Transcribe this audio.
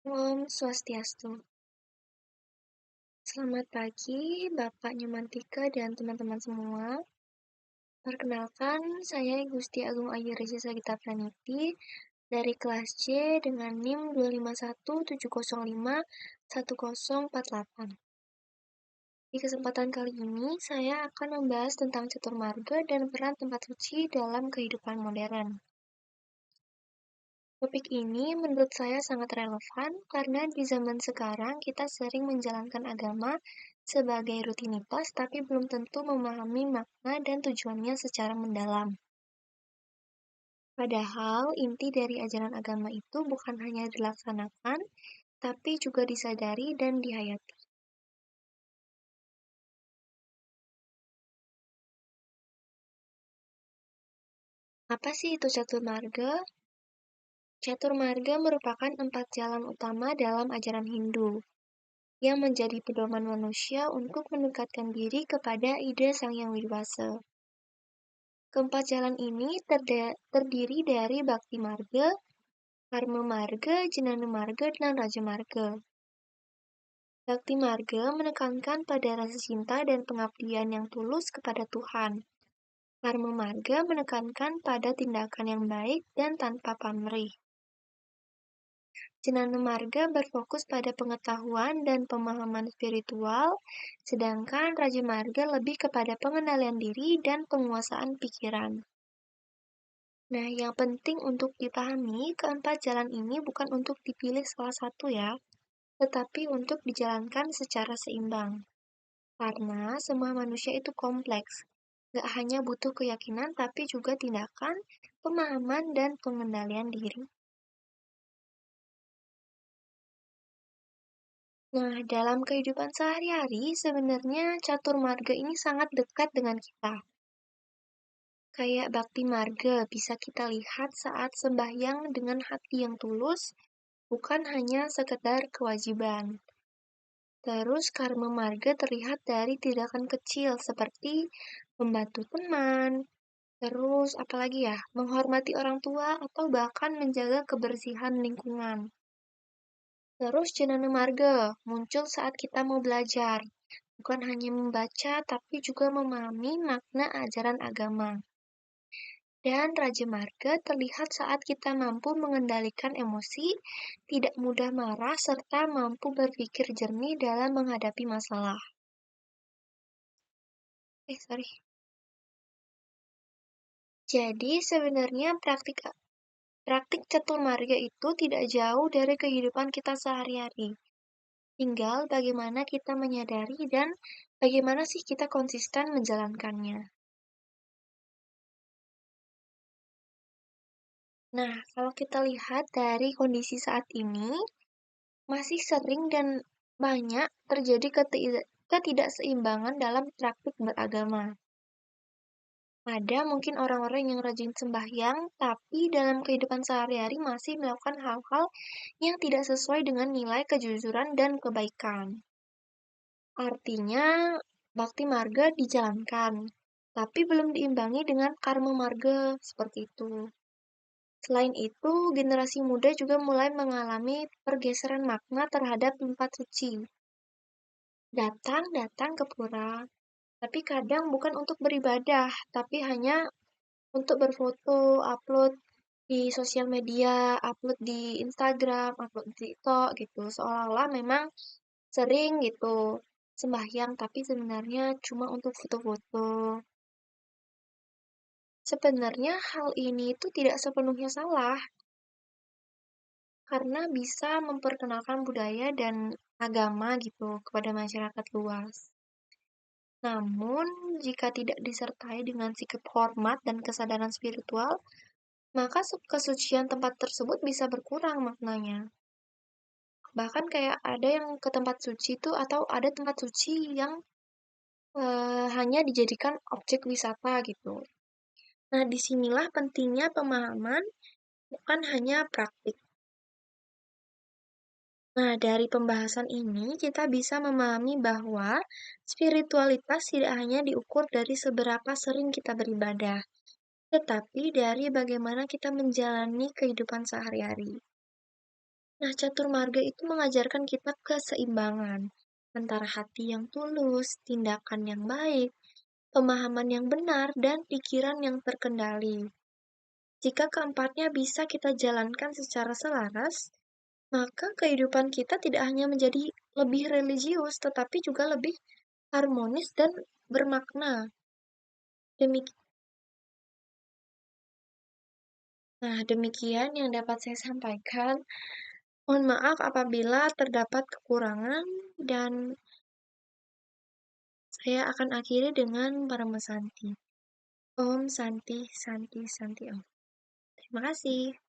Om Swastiastu. Selamat pagi, Bapak Nyomantika dan teman-teman semua. Perkenalkan, saya Gusti Agung Ayu Resi Sagita Praniti dari kelas C dengan NIM 25170510048. Di kesempatan kali ini, saya akan membahas tentang catur marga dan peran tempat suci dalam kehidupan modern. Topik ini menurut saya sangat relevan karena di zaman sekarang kita sering menjalankan agama sebagai rutinitas tapi belum tentu memahami makna dan tujuannya secara mendalam. Padahal inti dari ajaran agama itu bukan hanya dilaksanakan, tapi juga disadari dan dihayati. Apa sih itu catur marga? Catur marga merupakan 4 jalan utama dalam ajaran Hindu yang menjadi pedoman manusia untuk mendekatkan diri kepada ide Sang Yang Widi Wasa. Keempat jalan ini terdiri dari Bhakti Marga, Karma Marga, Jnana Marga, dan Raja Marga. Bhakti Marga menekankan pada rasa cinta dan pengabdian yang tulus kepada Tuhan. Karma Marga menekankan pada tindakan yang baik dan tanpa pamrih. Jnana Marga berfokus pada pengetahuan dan pemahaman spiritual, sedangkan Raja Marga lebih kepada pengendalian diri dan penguasaan pikiran. Nah, yang penting untuk dipahami, keempat jalan ini bukan untuk dipilih salah satu ya, tetapi untuk dijalankan secara seimbang. Karena semua manusia itu kompleks, gak hanya butuh keyakinan tapi juga tindakan, pemahaman, dan pengendalian diri. Nah, dalam kehidupan sehari-hari, sebenarnya catur marga ini sangat dekat dengan kita. Kayak bakti marga bisa kita lihat saat sembahyang dengan hati yang tulus, bukan hanya sekedar kewajiban. Terus karma marga terlihat dari tindakan kecil seperti membantu teman, terus apalagi ya, menghormati orang tua atau bahkan menjaga kebersihan lingkungan. Terus Jnana Marga muncul saat kita mau belajar, bukan hanya membaca tapi juga memahami makna ajaran agama. Dan Raja Marga terlihat saat kita mampu mengendalikan emosi, tidak mudah marah, serta mampu berpikir jernih dalam menghadapi masalah. Sorry. Jadi sebenarnya praktik catur marga itu tidak jauh dari kehidupan kita sehari-hari. Tinggal bagaimana kita menyadari dan bagaimana sih kita konsisten menjalankannya. Nah, kalau kita lihat dari kondisi saat ini, masih sering dan banyak terjadi ketidakseimbangan dalam praktik beragama. Ada mungkin orang-orang yang rajin sembahyang, tapi dalam kehidupan sehari-hari masih melakukan hal-hal yang tidak sesuai dengan nilai kejujuran dan kebaikan. Artinya, bakti marga dijalankan, tapi belum diimbangi dengan karma marga, seperti itu. Selain itu, generasi muda juga mulai mengalami pergeseran makna terhadap tempat suci. Datang ke pura, tapi kadang bukan untuk beribadah, tapi hanya untuk berfoto, upload di sosial media, upload di Instagram, upload di TikTok gitu. Seolah-olah memang sering gitu sembahyang, tapi sebenarnya cuma untuk foto-foto. Sebenarnya hal ini itu tidak sepenuhnya salah, karena bisa memperkenalkan budaya dan agama gitu kepada masyarakat luas. Namun, jika tidak disertai dengan sikap hormat dan kesadaran spiritual, maka kesucian tempat tersebut bisa berkurang maknanya. Bahkan kayak ada yang ke tempat suci itu atau ada tempat suci yang hanya dijadikan objek wisata gitu. Nah, disinilah pentingnya pemahaman, bukan hanya praktik. Nah, dari pembahasan ini kita bisa memahami bahwa spiritualitas tidak hanya diukur dari seberapa sering kita beribadah, tetapi dari bagaimana kita menjalani kehidupan sehari-hari. Nah, catur marga itu mengajarkan kita keseimbangan antara hati yang tulus, tindakan yang baik, pemahaman yang benar, dan pikiran yang terkendali. Jika keempatnya bisa kita jalankan secara selaras, maka kehidupan kita tidak hanya menjadi lebih religius, tetapi juga lebih harmonis dan bermakna. Demik demikian yang dapat saya sampaikan. Mohon maaf apabila terdapat kekurangan dan saya akan akhiri dengan Parama Santi. Om Santi Santi Santi Om. Terima kasih.